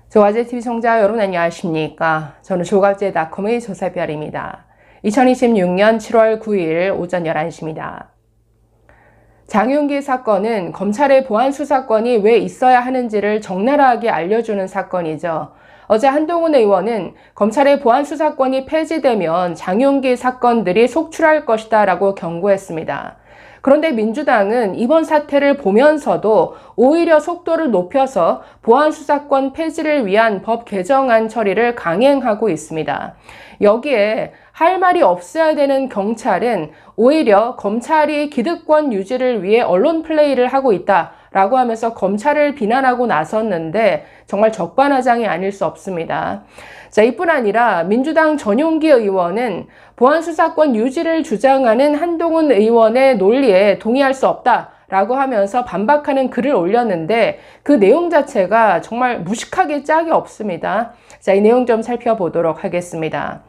조가제TV 시청자 여러분 안녕하십니까? 저는 조가제닷컴의 조사별입니다. 2026년 7월 9일 오전 11시입니다. 장윤기 사건은 검찰의 보안수사권이 왜 있어야 하는지를 적나라하게 알려주는 사건이죠. 어제 한동훈 의원은 검찰의 보안수사권이 폐지되면 장윤기 사건들이 속출할 것이다 라고 경고했습니다. 그런데 민주당은 이번 사태를 보면서도 오히려 속도를 높여서 보안수사권 폐지를 위한 법 개정안 처리를 강행하고 있습니다. 여기에 할 말이 없어야 되는 경찰은 오히려 검찰이 기득권 유지를 위해 언론 플레이를 하고 있다라고 하면서 검찰을 비난하고 나섰는데 정말 적반하장이 아닐 수 없습니다. 자, 이뿐 아니라 민주당 전용기 의원은 보안수사권 유지를 주장하는 한동훈 의원의 논리에 동의할 수 없다라고 하면서 반박하는 글을 올렸는데 그 내용 자체가 정말 무식하게 짝이 없습니다. 자, 이 내용 좀 살펴보도록 하겠습니다.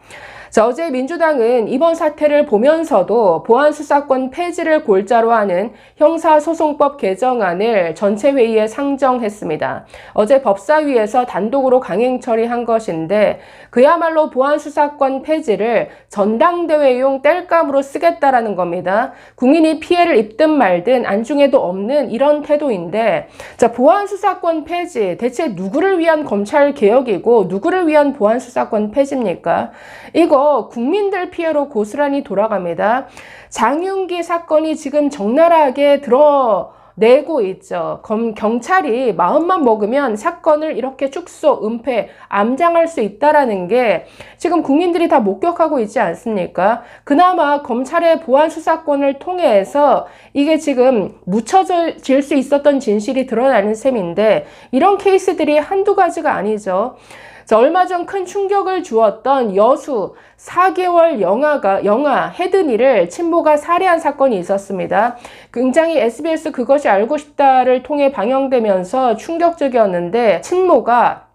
자, 어제 민주당은 이번 사태를 보면서도 보안수사권 폐지를 골자로 하는 형사소송법 개정안을 전체 회의에 상정했습니다. 어제 법사위에서 단독으로 강행 처리한 것인데 그야말로 보안수사권 폐지를 전당대회용 땔감으로 쓰겠다라는 겁니다. 국민이 피해를 입든 말든 안중에도 없는 이런 태도인데, 자, 보안수사권 폐지 대체 누구를 위한 검찰 개혁이고 누구를 위한 보안수사권 폐지입니까? 이거 국민들 피해로 고스란히 돌아갑니다. 장윤기 사건이 지금 적나라하게 드러내고 있죠. 경찰이 마음만 먹으면 사건을 이렇게 축소, 은폐, 암장할 수 있다라는 게 지금 국민들이 다 목격하고 있지 않습니까? 그나마 검찰의 보안 수사권을 통해서 이게 지금 묻혀질 수 있었던 진실이 드러나는 셈인데 이런 케이스들이 한두 가지가 아니죠. 얼마 전 큰 충격을 주었던 여수 4개월 영아 혜든이를 친모가 살해한 사건이 있었습니다. 굉장히 SBS 그것이 알고 싶다를 통해 방영되면서 충격적이었는데 친모가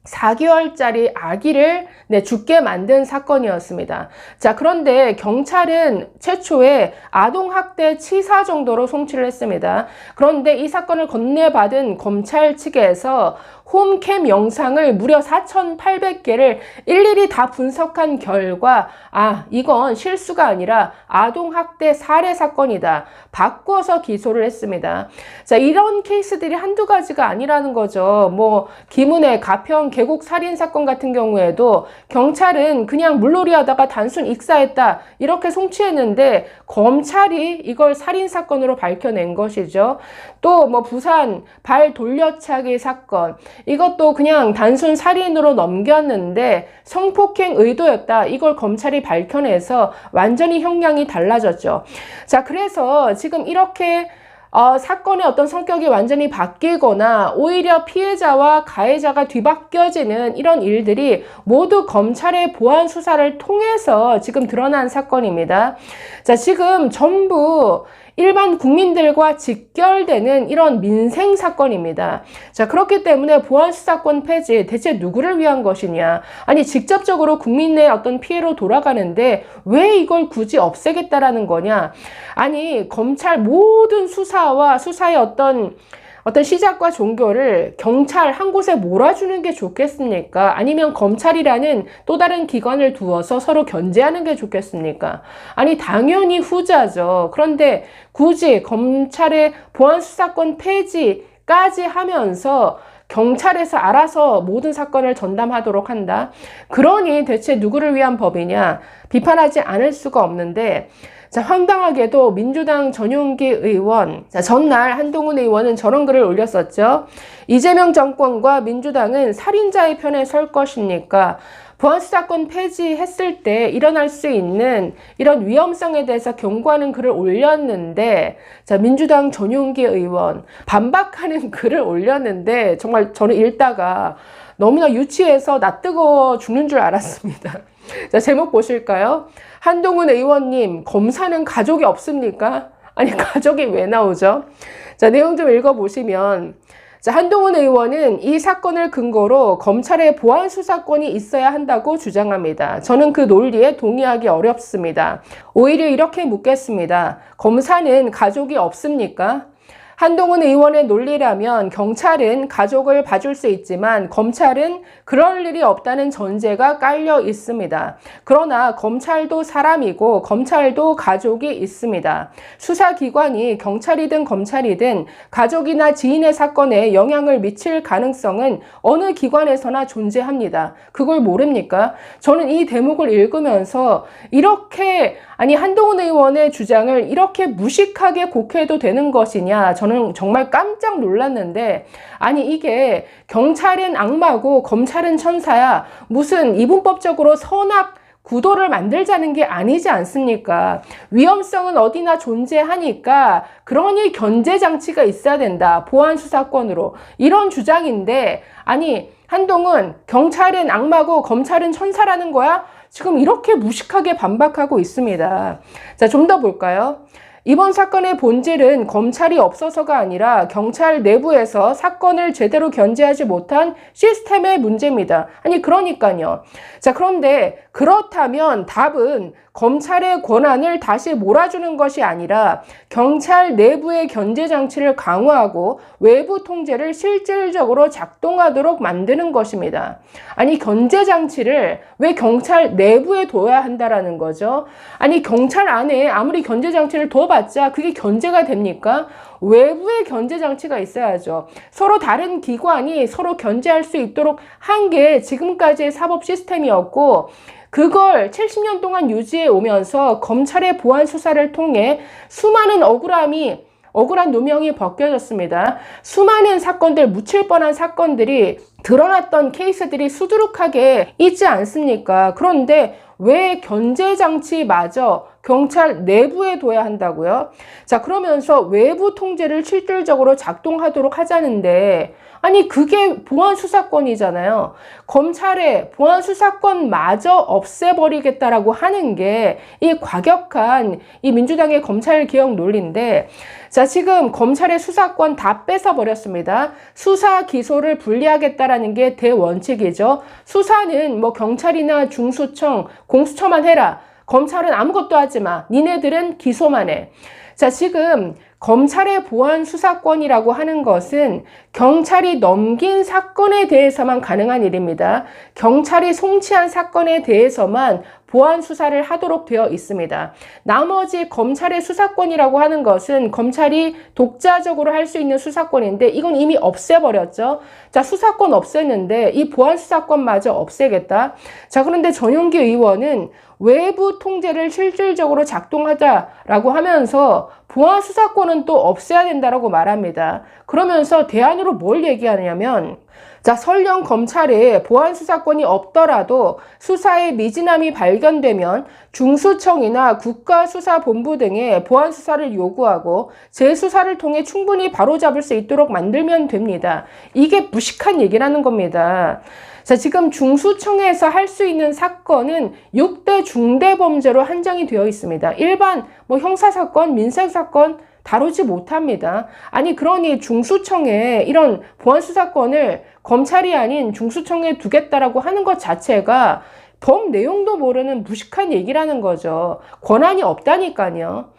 4개월짜리 아기를 죽게 만든 사건이었습니다. 자, 그런데 경찰은 최초에 아동학대 치사 정도로 송치를 했습니다. 그런데 이 사건을 건네받은 검찰 측에서 홈캠 영상을 무려 4,800개를 일일이 다 분석한 결과 이건 실수가 아니라 아동학대 살해 사건이다. 바꿔서 기소를 했습니다. 자, 이런 케이스들이 한두 가지가 아니라는 거죠. 김은혜 가평 계곡 살인 사건 같은 경우에도 경찰은 그냥 물놀이 하다가 단순 익사했다 이렇게 송치했는데 검찰이 이걸 살인 사건으로 밝혀낸 것이죠. 또 부산 발 돌려차기 사건, 이것도 그냥 단순 살인으로 넘겼는데 성폭행 의도였다. 이걸 검찰이 밝혀내서 완전히 형량이 달라졌죠. 자, 그래서 지금 이렇게 사건의 어떤 성격이 완전히 바뀌거나 오히려 피해자와 가해자가 뒤바뀌어지는 이런 일들이 모두 검찰의 보안 수사를 통해서 지금 드러난 사건입니다. 자, 지금 전부 일반 국민들과 직결되는 이런 민생 사건입니다. 자, 그렇기 때문에 보안수사권 폐지 대체 누구를 위한 것이냐? 아니, 직접적으로 국민의 어떤 피해로 돌아가는데 왜 이걸 굳이 없애겠다라는 거냐? 아니, 검찰 모든 수사와 수사의 어떤 시작과 종교를 경찰 한 곳에 몰아주는 게 좋겠습니까? 아니면 검찰이라는 또 다른 기관을 두어서 서로 견제하는 게 좋겠습니까? 아니, 당연히 후자죠. 그런데 굳이 검찰의 보안수사권 폐지까지 하면서 경찰에서 알아서 모든 사건을 전담하도록 한다. 그러니 대체 누구를 위한 법이냐? 비판하지 않을 수가 없는데, 자, 황당하게도 민주당 전용기 의원, 자, 전날 한동훈 의원은 저런 글을 올렸었죠. 이재명 정권과 민주당은 살인자의 편에 설 것입니까? 보안수사권 폐지했을 때 일어날 수 있는 이런 위험성에 대해서 경고하는 글을 올렸는데, 자, 민주당 전용기 의원 반박하는 글을 올렸는데 정말 저는 읽다가 너무나 유치해서 낯뜨거워 죽는 줄 알았습니다. 자, 제목 보실까요? 한동훈 의원님, 검사는 가족이 없습니까? 아니, 가족이 왜 나오죠? 자, 내용 좀 읽어보시면, 자, 한동훈 의원은 이 사건을 근거로 검찰의 보안 수사권이 있어야 한다고 주장합니다. 저는 그 논리에 동의하기 어렵습니다. 오히려 이렇게 묻겠습니다. 검사는 가족이 없습니까? 한동훈 의원의 논리라면 경찰은 가족을 봐줄 수 있지만 검찰은 그럴 일이 없다는 전제가 깔려 있습니다. 그러나 검찰도 사람이고 검찰도 가족이 있습니다. 수사기관이 경찰이든 검찰이든 가족이나 지인의 사건에 영향을 미칠 가능성은 어느 기관에서나 존재합니다. 그걸 모릅니까? 저는 이 대목을 읽으면서 이렇게 한동훈 의원의 주장을 이렇게 무식하게 곡해도 되는 것이냐, 저는 정말 깜짝 놀랐는데, 이게 경찰은 악마고 검찰은 천사야, 무슨 이분법적으로 선악 구도를 만들자는 게 아니지 않습니까? 위험성은 어디나 존재하니까 그러니 견제장치가 있어야 된다, 보안 수사권으로, 이런 주장인데, 한동훈 경찰은 악마고 검찰은 천사라는 거야? 지금 이렇게 무식하게 반박하고 있습니다. 자, 좀 더 볼까요? 이번 사건의 본질은 검찰이 없어서가 아니라 경찰 내부에서 사건을 제대로 견제하지 못한 시스템의 문제입니다. 그러니까요. 자, 그런데 그렇다면 답은 검찰의 권한을 다시 몰아주는 것이 아니라 경찰 내부의 견제 장치를 강화하고 외부 통제를 실질적으로 작동하도록 만드는 것입니다. 견제 장치를 왜 경찰 내부에 둬야 한다라는 거죠? 경찰 안에 아무리 견제 장치를 둬봤자 그게 견제가 됩니까? 외부의 견제 장치가 있어야죠. 서로 다른 기관이 서로 견제할 수 있도록 한 게 지금까지의 사법 시스템이었고, 그걸 70년 동안 유지해 오면서 검찰의 보안 수사를 통해 수많은 억울한 누명이 벗겨졌습니다. 수많은 사건들, 묻힐 뻔한 사건들이 드러났던 케이스들이 수두룩하게 있지 않습니까? 그런데 왜 견제장치마저 경찰 내부에 둬야 한다고요? 자, 그러면서 외부 통제를 실질적으로 작동하도록 하자는데, 그게 보안수사권이잖아요. 검찰의 보안수사권마저 없애버리겠다라고 하는 게 이 과격한 이 민주당의 검찰개혁 논리인데, 자, 지금 검찰의 수사권 다 뺏어버렸습니다. 수사, 기소를 분리하겠다라는 게 대원칙이죠. 수사는 경찰이나 중수청, 공수처만 해라. 검찰은 아무것도 하지 마. 니네들은 기소만 해. 자, 지금 검찰의 보안 수사권이라고 하는 것은 경찰이 넘긴 사건에 대해서만 가능한 일입니다. 경찰이 송치한 사건에 대해서만 보안 수사를 하도록 되어 있습니다. 나머지 검찰의 수사권이라고 하는 것은 검찰이 독자적으로 할 수 있는 수사권인데 이건 이미 없애버렸죠. 자, 수사권 없앴는데 이 보안 수사권마저 없애겠다. 자, 그런데 전용기 의원은 외부 통제를 실질적으로 작동하자라고 하면서 보안 수사권은 또 없애야 된다라고 말합니다. 그러면서 대안으로 뭘 얘기하냐면, 자, 설령 검찰에 보안 수사권이 없더라도 수사에 미진함이 발견되면 중수청이나 국가수사본부 등의 보안 수사를 요구하고 재수사를 통해 충분히 바로잡을 수 있도록 만들면 됩니다. 이게 무식한 얘기라는 겁니다. 자, 지금 중수청에서 할 수 있는 사건은 6대 중대범죄로 한정이 되어 있습니다. 일반 형사사건, 민생사건 다루지 못합니다. 그러니 중수청에 이런 보안수사권을 검찰이 아닌 중수청에 두겠다라고 하는 것 자체가 법 내용도 모르는 무식한 얘기라는 거죠. 권한이 없다니까요.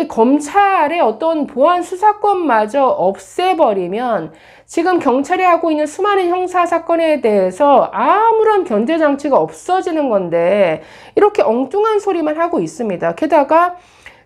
검찰의 어떤 보안 수사권마저 없애버리면 지금 경찰이 하고 있는 수많은 형사사건에 대해서 아무런 견제장치가 없어지는 건데 이렇게 엉뚱한 소리만 하고 있습니다. 게다가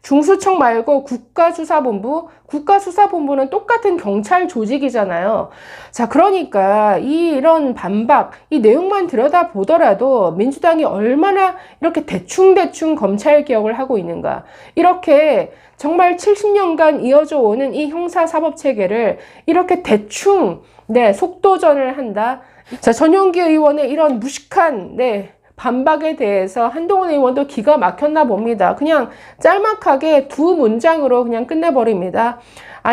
중수청 말고 국가수사본부는 똑같은 경찰 조직이잖아요. 자, 그러니까 이런 반박, 이 내용만 들여다보더라도 민주당이 얼마나 이렇게 대충 검찰 개혁을 하고 있는가. 이렇게 정말 70년간 이어져 오는 이 형사사법 체계를 이렇게 대충 속도전을 한다. 자, 전용기 의원의 이런 무식한 반박에 대해서 한동훈 의원도 기가 막혔나 봅니다. 그냥 짤막하게 두 문장으로 그냥 끝내버립니다.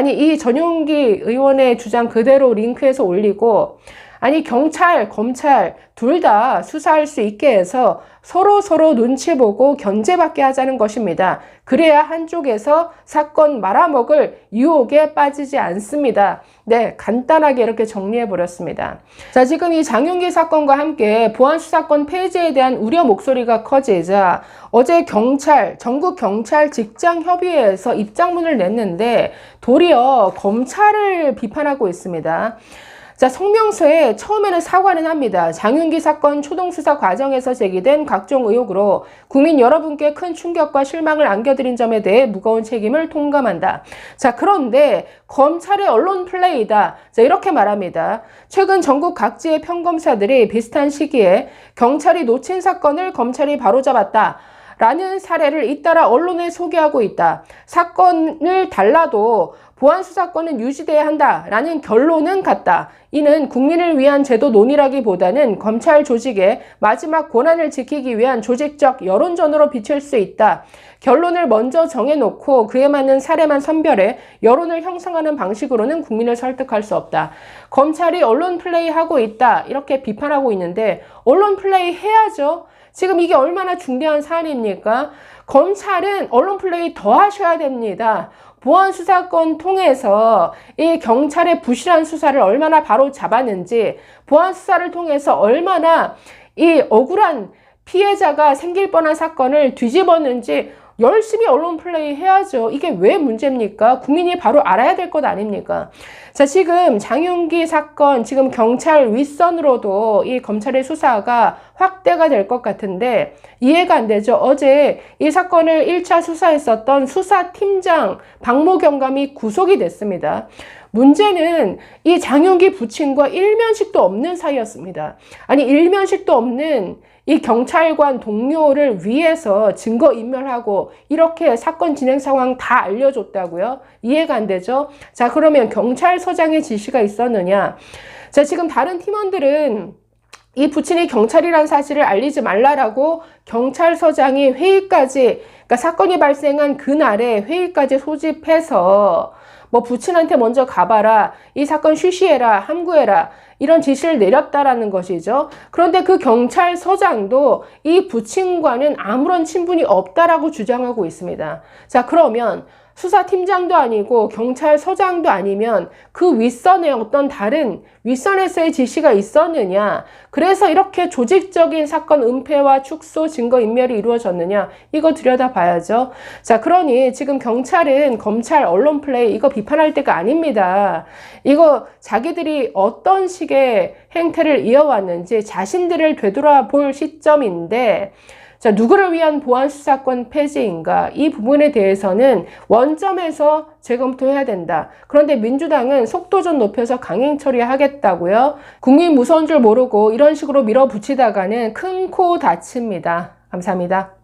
이 전용기 의원의 주장 그대로 링크해서 올리고, 아니 경찰, 검찰 둘 다 수사할 수 있게 해서 서로 눈치 보고 견제받게 하자는 것입니다. 그래야 한쪽에서 사건 말아먹을 유혹에 빠지지 않습니다. 네, 간단하게 이렇게 정리해 버렸습니다. 자, 지금 이 장윤기 사건과 함께 보안수사권 폐지에 대한 우려 목소리가 커지자 어제 전국 경찰 직장협의회에서 입장문을 냈는데 도리어 검찰을 비판하고 있습니다. 자, 성명서에 처음에는 사과는 합니다. 장윤기 사건 초동수사 과정에서 제기된 각종 의혹으로 국민 여러분께 큰 충격과 실망을 안겨드린 점에 대해 무거운 책임을 통감한다. 자, 그런데 검찰의 언론 플레이다. 자, 이렇게 말합니다. 최근 전국 각지의 평검사들이 비슷한 시기에 경찰이 놓친 사건을 검찰이 바로잡았다. 라는 사례를 잇따라 언론에 소개하고 있다. 사건을 달라도 보안수사권은 유지돼야 한다라는 결론은 같다. 이는 국민을 위한 제도 논의라기보다는 검찰 조직의 마지막 권한을 지키기 위한 조직적 여론전으로 비칠 수 있다. 결론을 먼저 정해놓고 그에 맞는 사례만 선별해 여론을 형성하는 방식으로는 국민을 설득할 수 없다. 검찰이 언론 플레이하고 있다. 이렇게 비판하고 있는데 언론 플레이 해야죠. 지금 이게 얼마나 중대한 사안입니까? 검찰은 언론 플레이 더 하셔야 됩니다. 보안수사권 통해서 이 경찰의 부실한 수사를 얼마나 바로 잡았는지, 보안수사를 통해서 얼마나 이 억울한 피해자가 생길 뻔한 사건을 뒤집었는지 열심히 언론 플레이 해야죠. 이게 왜 문제입니까? 국민이 바로 알아야 될 것 아닙니까? 자, 지금 장윤기 사건, 지금 경찰 윗선으로도 이 검찰의 수사가 확대가 될 것 같은데 이해가 안 되죠. 어제 이 사건을 1차 수사했었던 수사팀장 박모 경감이 구속이 됐습니다. 문제는 이 장윤기 부친과 일면식도 없는 사이였습니다. 아니, 일면식도 없는 이 경찰관 동료를 위해서 증거인멸하고 이렇게 사건 진행 상황 다 알려줬다고요? 이해가 안 되죠? 자, 그러면 경찰서장의 지시가 있었느냐? 자, 지금 다른 팀원들은 이 부친이 경찰이란 사실을 알리지 말라라고 경찰서장이 회의까지, 그러니까 사건이 발생한 그날에 회의까지 소집해서 뭐 부친한테 먼저 가봐라, 이 사건 쉬쉬해라, 함구해라, 이런 지시를 내렸다라는 것이죠. 그런데 그 경찰서장도 이 부친과는 아무런 친분이 없다라고 주장하고 있습니다. 자, 그러면 수사팀장도 아니고 경찰서장도 아니면 그 윗선에 어떤 다른 윗선에서의 지시가 있었느냐, 그래서 이렇게 조직적인 사건 은폐와 축소, 증거인멸이 이루어졌느냐, 이거 들여다봐야죠. 자, 그러니 지금 경찰은 검찰 언론 플레이 이거 비판할 때가 아닙니다. 이거 자기들이 어떤 식의 행태를 이어왔는지 자신들을 되돌아볼 시점인데, 자, 누구를 위한 보안수사권 폐지인가? 이 부분에 대해서는 원점에서 재검토해야 된다. 그런데 민주당은 속도 좀 높여서 강행 처리하겠다고요? 국민 무서운 줄 모르고 이런 식으로 밀어붙이다가는 큰 코 다칩니다. 감사합니다.